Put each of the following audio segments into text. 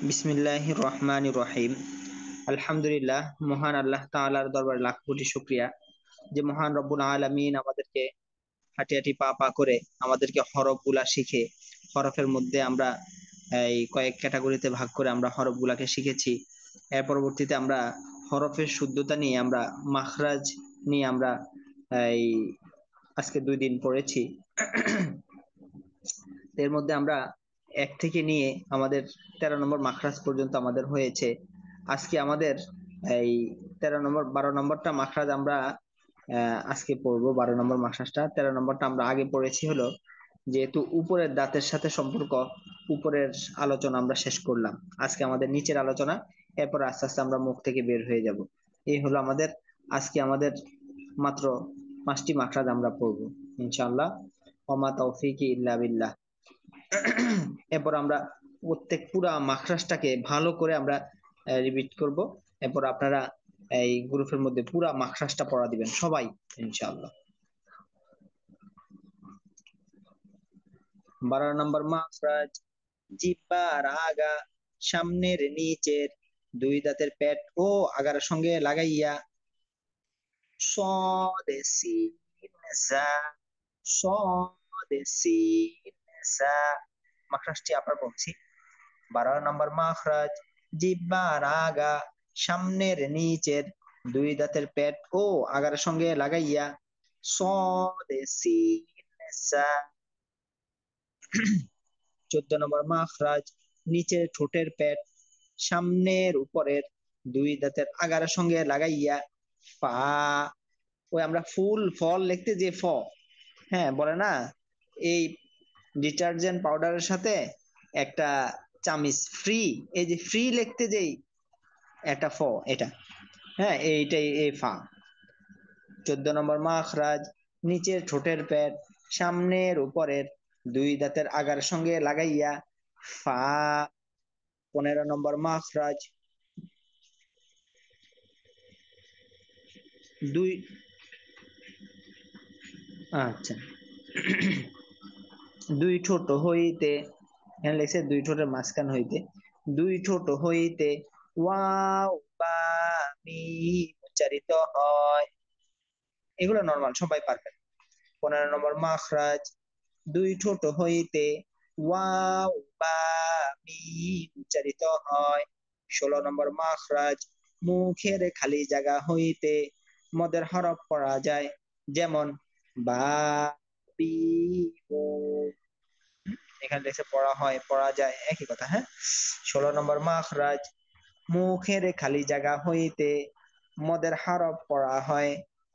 বিসমিল্লাহির রহমানির রহিম। আলহামদুলিল্লাহ, মহান আল্লাহ তাআলার দরবারে লাখ কোটি শুকরিয়া যে মহান রব্বুল আলামিন আমাদেরকে হাঁটি হাঁটি পা পা করে আমাদেরকে হরফগুলা শিখে হরফের মধ্যে আমরা এই কয়েক ক্যাটাগরিতে ভাগ করে আমরা হরফগুলাকে শিখেছি। এর পরবর্তীতে আমরা হরফের শুদ্ধতা নিয়ে আমরা মাখরাজ নিয়ে আমরা এই আজকে 2 দিন পড়েছি। এর মধ্যে আমরা 1 থেকে নিয়ে আমাদের 13 নম্বর মাখরাজ পর্যন্ত আমাদের হয়েছে। আজকে আমাদের এই 13 নম্বর 12 নম্বরটা মাখরাজ আমরা আজকে পড়বো। 12 নম্বর মাখরাজটা, 13 নম্বরটা আমরা আগে পড়েছি। হলো যেহেতু উপরের দাঁতের সাথে সম্পর্ক, উপরের আলোচনা আমরা শেষ করলাম, আজকে আমাদের নিচের আলোচনা। এরপর আস্তে আস্তে আমরা মুখ থেকে বের হয়ে যাব। এই হলো আমাদের আজকে আমাদের মাত্র 5টি মাখরাজ আমরা পড়বো ইনশাআল্লাহ। ওমা তৌফিকি ইল্লা বিল্লাহ। এরপর আমরা প্রত্যেক পুরা মাখরাজটাকে ভালো করে আমরা রিপিট করব। এরপর আপনারা এই গ্রুপের মধ্যে পুরা মাখরাজটা পড়া দিবেন সবাই ইনশাআল্লাহ। 12 নম্বর মাখরাজ, জিহ্বার আগা সামনের নিচের দুই দাঁতের পেট ও আগার সঙ্গে লাগাইয়া صاد سين সা صاد سين সা। মাখরাজটি আবার বলছি। 12 নম্বর মাখরাজ, জিহ্বার আগা সামনের নিচের দুই দাঁতের পেট ও আগার সঙ্গে লাগাইয়া صاد سين সা। 14 নম্বর মাখরাজ, নিচের ঠোঁটের পেট সামনের উপরের দুই দাঁতের আগার সঙ্গে লাগাইয়া ফা। ওই আমরা ফুল ফল লিখতে যে ফ, হ্যাঁ বলে না, এই ডিটারজেন্ট পাউডারের সাথে একটা চামিচ ফ্রি, এই যে ফ্রি লিখতে যেই একটা ফ, এটা হ্যাঁ এইটাই এই ফা। 14 নম্বর মাখরাজ, নিচের ঠোঁটের পেট সামনের উপরের দুই দাঁতের আগার সঙ্গে লাগাইয়া ফা। 15 নম্বর মাখরাজ, দুই আচ্ছা দুই ঠোঁট হইতে, এখানে লিখছে দুই ঠোঁটের মাঝখান হইতে, দুই ঠোঁট হইতে ওয়াও বা মিম উচ্চারিত হয়। এগুলো নরমাল সবাই পারবেন। 15 নম্বর মাখরাজ, দুই ঠোঁট হইতে ওয়াও বা মিম উচ্চারিত হয়। 16 নম্বর মাখরাজ, মুখের খালি জায়গা হইতে মদের হরফ পড়া যায়, যেমন বা বি ও। এখানে দেখছে পড়া হয় পড়া যায় একই কথা, হ্যাঁ। 16 নম্বর মাখরাজ, মুখের খালি জায়গা হইতে মদের হরফ পড়া হয়,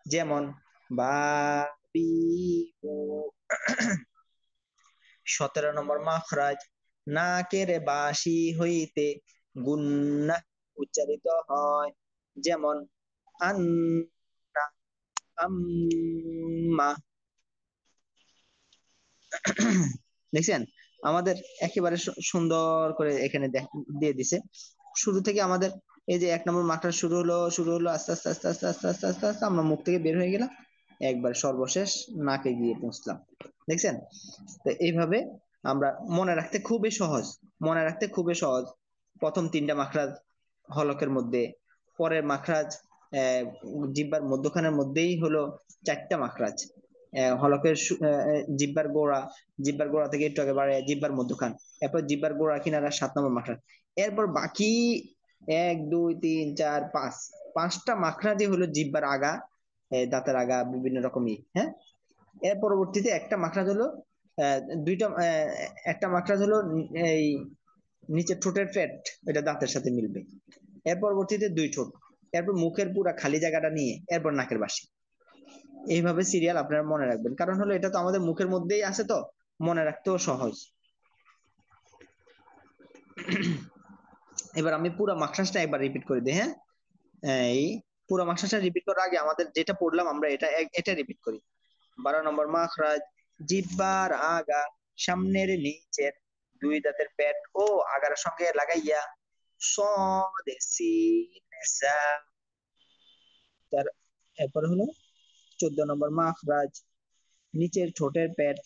যেমন বা বি ও। 17 নম্বর মাখরাজ, নাকের বাঁশি হইতে গুন্না উচ্চারিত হয়, যেমন আন্না আম্মা। দেখছেন আমাদের একেবারে সুন্দর করে এখানে দিয়ে দিছে। শুরু থেকে আমাদের এই যে 1 নম্বর মাত্রা শুরু হলো আস্তে আস্তে আস্তে আস্তে আস্তে আস্তে আস্তে আস্তে আমরা মুখ থেকে বের হয়ে গেলাম, একবার সর্বশেষ নাকে গিয়ে পৌঁছলাম। দেখছেন? তো এইভাবে আমরা মনে রাখতে খুবই সহজ, মনে রাখতে খুবই সহজ। প্রথম 3টা মাখরাজ হলকের মধ্যে, পরের মাখরাজ জিহ্বার মধ্যখানের মধ্যেই হলো 4টা মাখরাজ। হলকের জিহ্বার গোড়া থেকে একটু আগে বাড়ে জিহ্বার মধ্যখান, এরপর জিহ্বার গোড়া কিনারা 7 নম্বর মাখরাজ। এরপর বাকি 1 2 3 4 5 5টা মাখরাজই হলো জিহ্বার আগা, দাঁতের আগা বিভিন্ন রকমই, হ্যাঁ। এর পরবর্তীতে একটা মাখরাজ হলো আহ, দুইটা আহ, একটা মাখরাজ হলো এই নিচের ঠোঁটের পেট, এটা দাঁতের সাথে মিলবে। এর পরবর্তীতে দুই ঠোঁট, এরপর মুখের পুরা খালি জায়গাটা নিয়ে এরপর নাকের বাঁশি। এইভাবে সিরিয়াল আপনারা মনে রাখবেন, কারণ হলো এটা তো আমাদের মুখের মধ্যেই আছে, তো মনে রাখতেও সহজ। এবার আমি পুরো মাখরাজটা একবার রিপিট করে দিই, হ্যাঁ। এই পুরো মাখরাজটা রিপিট করার আগে আমাদের যেটা পড়লাম আমরা এটা রিপিট করি। 12 নম্বর মাখরাজ, জিহ্বার আগা সামনের নিচের দুই দাঁতের পেট ও আগার সঙ্গে লাগাইয়া সদ সিন সা। তার এরপর হলো 14 নম্বর মাখরাজ, নিচের ঠোঁটের পেট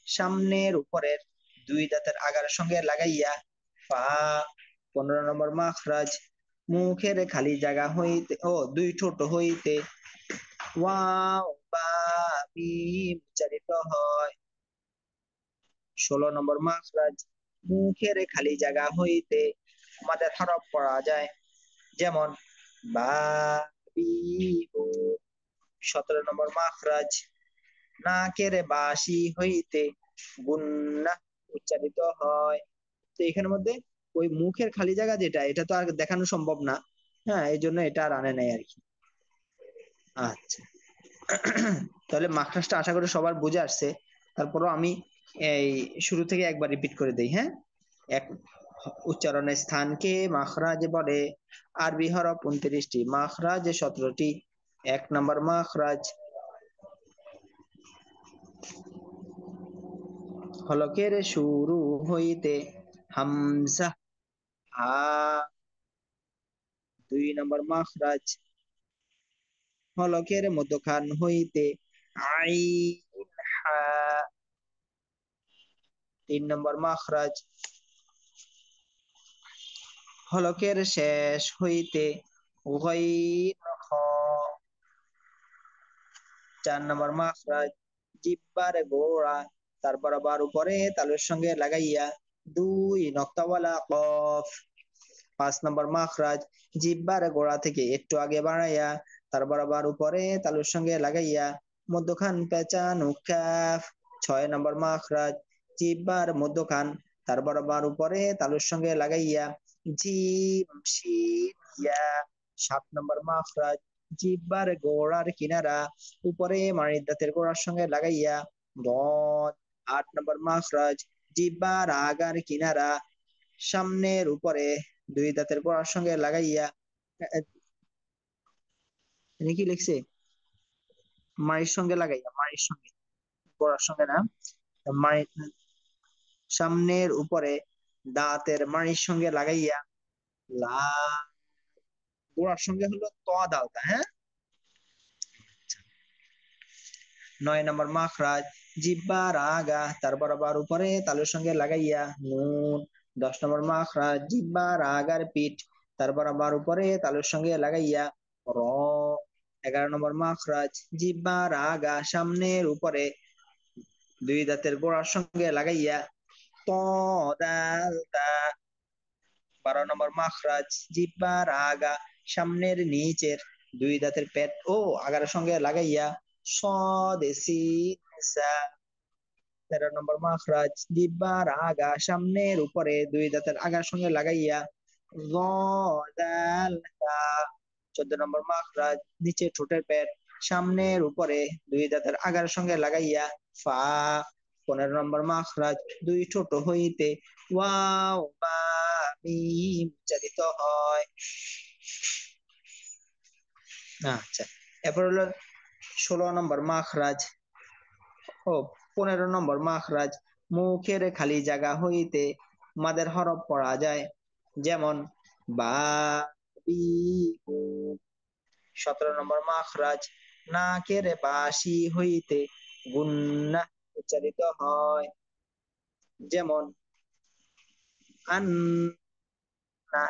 সামনের উপরের দুই দাঁতের আগার সঙ্গে লাগাইয়া ফা। 15 নম্বর মাখরাজ মুখের খালি জায়গা হইতে দুই ঠোঁট হইতে ওয়াও বা মিম উচ্চারিত হয়। 16 নম্বর মাখরাজ মুখের খালি জায়গা হইতে আমাদের হরফ পড়া যায়, যেমন বা বি বু। 17 নম্বর মাখরাজ নাকের বাসি হইতে গুন্না উচ্চারিত হয়। তো এখানের মধ্যে ওই মুখের খালি জায়গা যেটা, এটা তো আর দেখানো সম্ভব না, হ্যাঁ, এই জন্য এটা আর আনে নাই আর কি। আচ্ছা, তাহলে মাখরাজটা আশা করি সবার বুঝে আসছে। তারপরও আমি এই শুরু থেকে একবার রিপিট করে দেই। হ্যাঁ, এক উচ্চারণের স্থানকে মাখরাজ বলে। আরবি হরফ 29টি, মাখরাজ 17টি। 1 নম্বর মাখরাজ হলকের শুরু হইতে হামজা হা। 2 নম্বর মাখরাজ হলকের মধ্যখান হইতে আইন হা। 3 নম্বর মাখরাজ হলকের শেষ হইতে গাইন খ। 4 নম্বর মাখরাজ জিহ্বার গোড়া তার বরাবর উপরে তালুর সঙ্গে লাগাইয়া 2 নক্তাওয়ালা কফ। 5 নম্বর মাখরাজ জিহ্বার গোড়া থেকে একটু আগে বাড়াইয়া তার বরাবর উপরে তালুর সঙ্গে লাগাইয়া মধ্যখান পেঁচানো কাফ। 6 নম্বর মাখরাজ জিহ্বার মধ্যখান তার বরাবর উপরে তালুর সঙ্গে লাগাইয়া জিম শিন ইয়া। 7 নম্বর মাখরাজ জিহ্বার গোড়ার কিনারা উপরে মাড়ির দাঁতের গোড়ার সঙ্গে লাগাইয়া দদ। 8 নম্বর মাখরাজ জিহ্বার আগার কিনারা সামনের উপরে 2 দাঁতের গোড়ার সঙ্গে লাগাইয়া, এখানে কি লিখছে, মাড়ির সঙ্গে লাগাইয়া, মাড়ির সঙ্গে, গোড়ার সঙ্গে না, মাড়ির সামনের উপরে দাঁতের মাড়ির সঙ্গে লাগাইয়া লা। গোড়ার সঙ্গে হলো ত দালতা। হ্যাঁ, 9 নম্বর মাখরাজ জিহ্বার আগা তার বরাবর উপরে তালুর সঙ্গে লাগাইয়া নুন। 10 নম্বর মাখরাজ জিহ্বার আগার পিঠ তার বরাবর উপরে তালুর সঙ্গে লাগাইয়া র। 11 নম্বর মাখরাজ জিহ্বার আগা সামনের উপরে 2 দাঁতের গোড়ার সঙ্গে লাগাইয়া ত দাল তা। 12 নম্বর মাখরাজ জিহ্বার আগা সামনের নিচের 2 দাঁতের পেট ও আগার সঙ্গে লাগাইয়া সদ সিন সা। 13 নম্বর মাখরাজ জিহ্বার আগা সামনের উপরে 2 দাঁতের আগার সঙ্গে লাগাইয়া য দাল তা। 14 নম্বর মাখরাজ নিচে ঠোঁটের পেট সামনের উপরে 2 দাঁতের আগার সঙ্গে লাগাইয়া ফা। 15 নম্বর মাখরাজ 2 ঠোঁট হইতে ওয়াও বা মিম উচ্চারিত হয়। আচ্ছা, এরপর হলো 16 নম্বর মাখরাজ 15 নম্বর মাখরাজ মুখের খালি জায়গা হইতে মাদের হরফ পড়া যায়, যেমন বা বি বু। 17 নম্বর মাখরাজ নাকের বাসি হইতে গুন্না উচ্চারিত হয়, যেমন আন্না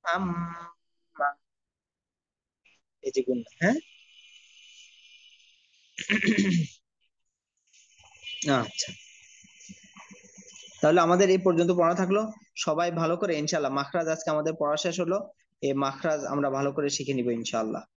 আম্মা। এই যে গুন্না। হ্যাঁ, আচ্ছা, তাহলে আমাদের এই পর্যন্ত পড়া থাকলো। সবাই ভালো করে ইনশাআল্লাহ, মাখরাজ আজকে আমাদের পড়া শেষ হলো, এই মাখরাজ আমরা ভালো করে শিখে নিব ইনশাআল্লাহ।